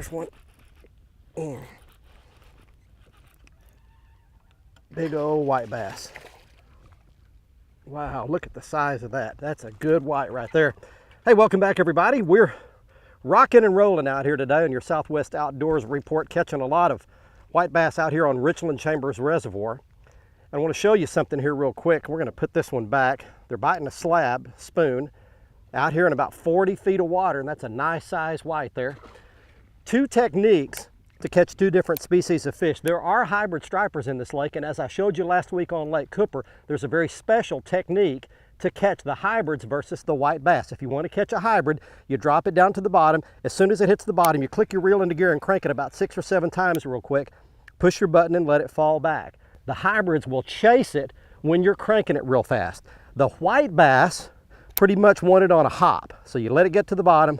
There's one. Big old white bass. Wow, look at the size of that. That's a good white right there. Hey, welcome back everybody. We're rocking and rolling out here today on your Southwest Outdoors Report, catching a lot of white bass out here on Richland Chanbers Reservoir. I want to show you something here real quick. We're going to put this one back. They're biting a slab spoon out here in about 40 feet of water, and that's a nice size white there. Two techniques to catch two different species of fish. There are hybrid stripers in this lake, and as I showed you last week on Lake Cooper, there's a very special technique to catch the hybrids versus the white bass. If you want to catch a hybrid, you drop it down to the bottom. As soon as it hits the bottom, you click your reel into gear and crank it about 6 or 7 times real quick. Push your button and let it fall back. The hybrids will chase it when you're cranking it real fast. The white bass pretty much want it on a hop. So you let it get to the bottom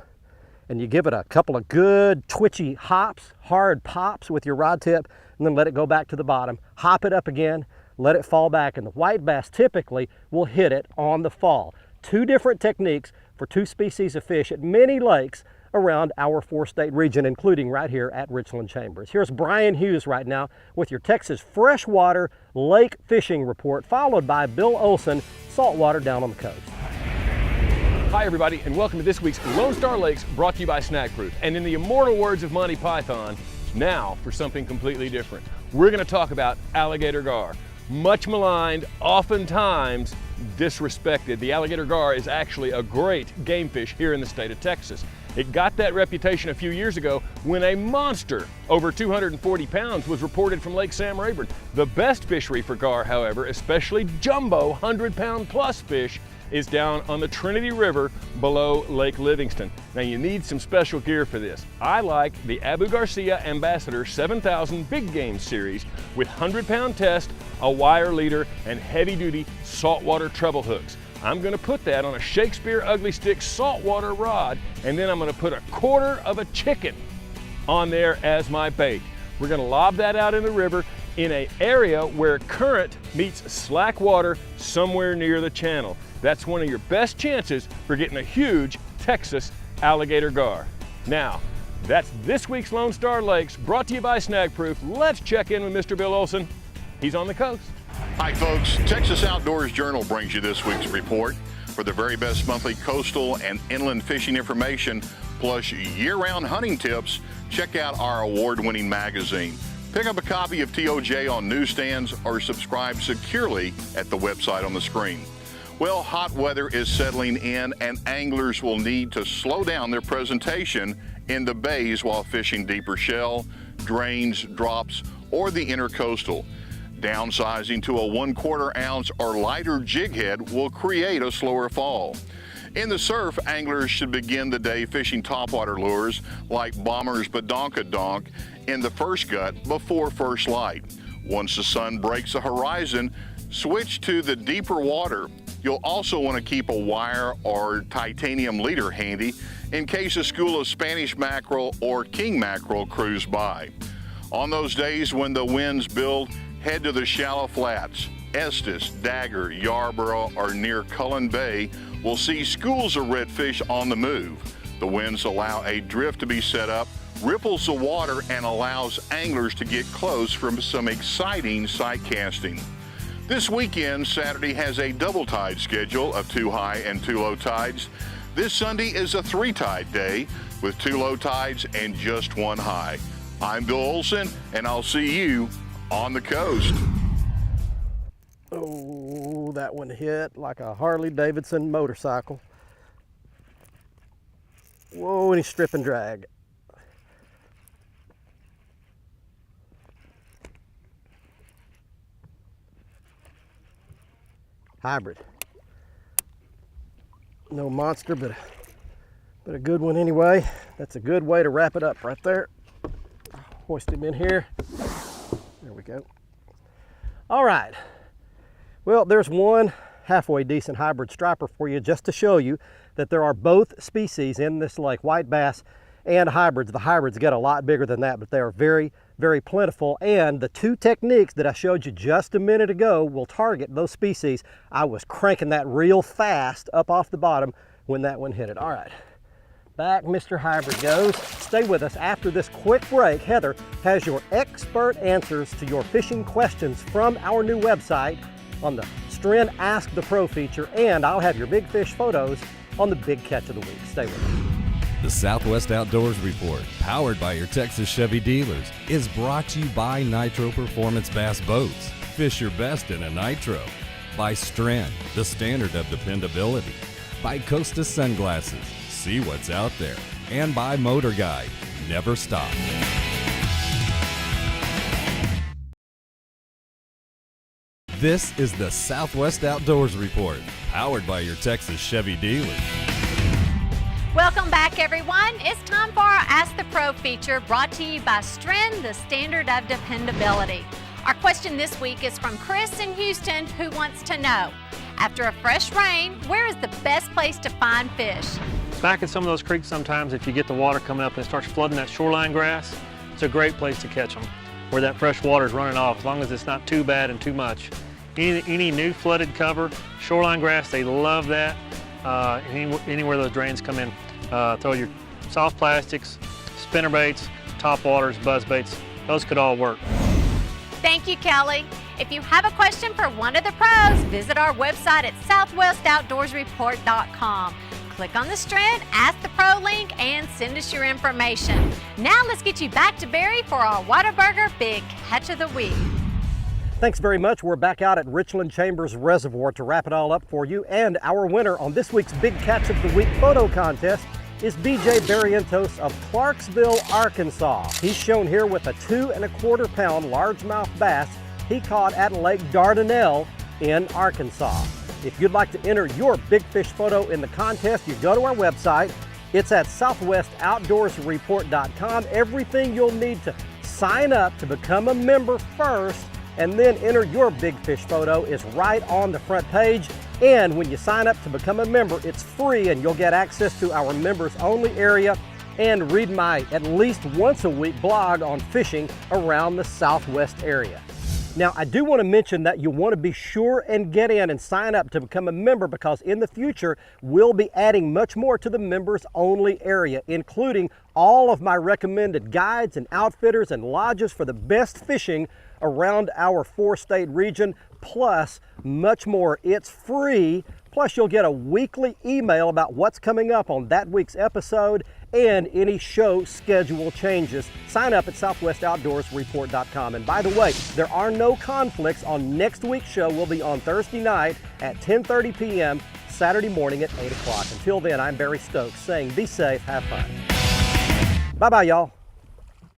and you give it a couple of good twitchy hops, hard pops with your rod tip, and then let it go back to the bottom. Hop it up again, let it fall back, and the white bass typically will hit it on the fall. Two different techniques for two species of fish at many lakes around our 4-state region, including right here at Richland Chanbers. Here's Brian Hughes right now with your Texas Freshwater Lake Fishing Report, followed by Bill Olson, saltwater down on the coast. Hi everybody, and welcome to this week's Lone Star Lakes, brought to you by Snack Proof. And in the immortal words of Monty Python, now for something completely different. We're going to talk about alligator gar. Much maligned, oftentimes disrespected. The alligator gar is actually a great game fish here in the state of Texas. It got that reputation a few years ago when a monster over 240 pounds was reported from Lake Sam Rayburn. The best fishery for gar, however, especially jumbo 100-pound plus fish, is down on the Trinity River below Lake Livingston. Now you need some special gear for this. I like the Abu Garcia Ambassador 7000 Big Game Series with 100-pound test, a wire leader, and heavy-duty saltwater treble hooks. I'm going to put that on a Shakespeare Ugly Stick saltwater rod, and then I'm going to put a quarter of a chicken on there as my bait. We're going to lob that out in the river in an area where current meets slack water somewhere near the channel. That's one of your best chances for getting a huge Texas alligator gar. Now, that's this week's Lone Star Lakes, brought to you by Snack Proof. Let's check in with Mr. Bill Olson. He's on the coast. Hi folks, Texas Outdoors Journal brings you this week's report. For the very best monthly coastal and inland fishing information, plus year-round hunting tips, check out our award-winning magazine. Pick up a copy of TOJ on newsstands or subscribe securely at the website on the screen. Well, hot weather is settling in, and anglers will need to slow down their presentation in the bays while fishing deeper shell, drains, drops, or the intercoastal. Downsizing to a 1/4 ounce or lighter jig head will create a slower fall. In the surf, anglers should begin the day fishing topwater lures like Bomber's Badonkadonk in the first gut before first light. Once the sun breaks the horizon, switch to the deeper water. You'll also want to keep a wire or titanium leader handy in case a school of Spanish mackerel or king mackerel cruise by. On those days when the winds build, head to the shallow flats. Estes, Dagger, Yarborough, or near Cullen Bay will see schools of redfish on the move. The winds allow a drift to be set up, ripples the water, and allows anglers to get close from some exciting sight casting. This weekend, Saturday has a double tide schedule of 2 high and 2 low tides. This Sunday is a 3 tide day with 2 low tides and just 1 high. I'm Bill Olson, and I'll see you on the coast. Oh, that one hit like a Harley-Davidson motorcycle. Whoa, and he's strip and drag. Hybrid. No monster, but a good one anyway. That's a good way to wrap it up right there. Hoist him in here. There we go. All right. Well, there's one halfway decent hybrid striper for you, just to show you that there are both species in this lake, white bass and hybrids. The hybrids get a lot bigger than that, but they are very, very plentiful. And the two techniques that I showed you just a minute ago will target those species. I was cranking that real fast up off the bottom when that one hit it. All right, Back Mr. Hybrid goes. Stay with us after this quick break. Heather has your expert answers to your fishing questions from our new website on the Stren Ask the Pro feature, and I'll have your big fish photos on the big catch of the week. Stay with us. The Southwest Outdoors Report, powered by your Texas Chevy dealers, is brought to you by Nitro Performance Bass Boats. Fish your best in a Nitro. By Stren, the standard of dependability. By Costa Sunglasses, see what's out there. And by Motor Guide, never stop. This is the Southwest Outdoors Report, powered by your Texas Chevy dealers. Welcome back, everyone. It's time for our Ask the Pro feature, brought to you by Stren, the standard of dependability. Our question this week is from Chris in Houston, who wants to know, after a fresh rain, where is the best place to find fish? Back in some of those creeks, sometimes if you get the water coming up and it starts flooding that shoreline grass, it's a great place to catch them, where that fresh water is running off, as long as it's not too bad and too much. Any new flooded cover, shoreline grass, they love that. Anywhere those drains come in, throw your soft plastics, spinner baits, top waters, buzz baits, those could all work. Thank you, Kelly. If you have a question for one of the pros, visit our website at southwestoutdoorsreport.com. Click on the Stren Ask the Pro link and send us your information. Now let's get you back to Barry for our Whataburger Big Catch of the Week. Thanks very much. We're back out at Richland Chanbers Reservoir to wrap it all up for you. And our winner on this week's Big Catch of the Week photo contest is BJ Barrientos of Clarksville, Arkansas. He's shown here with a 2 1/4 pound largemouth bass he caught at Lake Dardanelle in Arkansas. If you'd like to enter your big fish photo in the contest, you go to our website. It's at southwestoutdoorsreport.com. Everything you'll need to sign up to become a member first and then enter your big fish photo is right on the front page. And when you sign up to become a member, it's free and you'll get access to our members only area and read my at least once a week blog on fishing around the Southwest area. Now, I do want to mention that you want to be sure and get in and sign up to become a member, because in the future, we'll be adding much more to the members only area, including all of my recommended guides and outfitters and lodges for the best fishing around our 4-state region, plus much more. It's free. Plus, you'll get a weekly email about what's coming up on that week's episode and any show schedule changes. Sign up at southwestoutdoorsreport.com. And by the way, there are no conflicts on next week's show. We'll be on Thursday night at 10:30 p.m., Saturday morning at 8 o'clock. Until then, I'm Barry Stokes saying be safe, have fun. Bye-bye, y'all.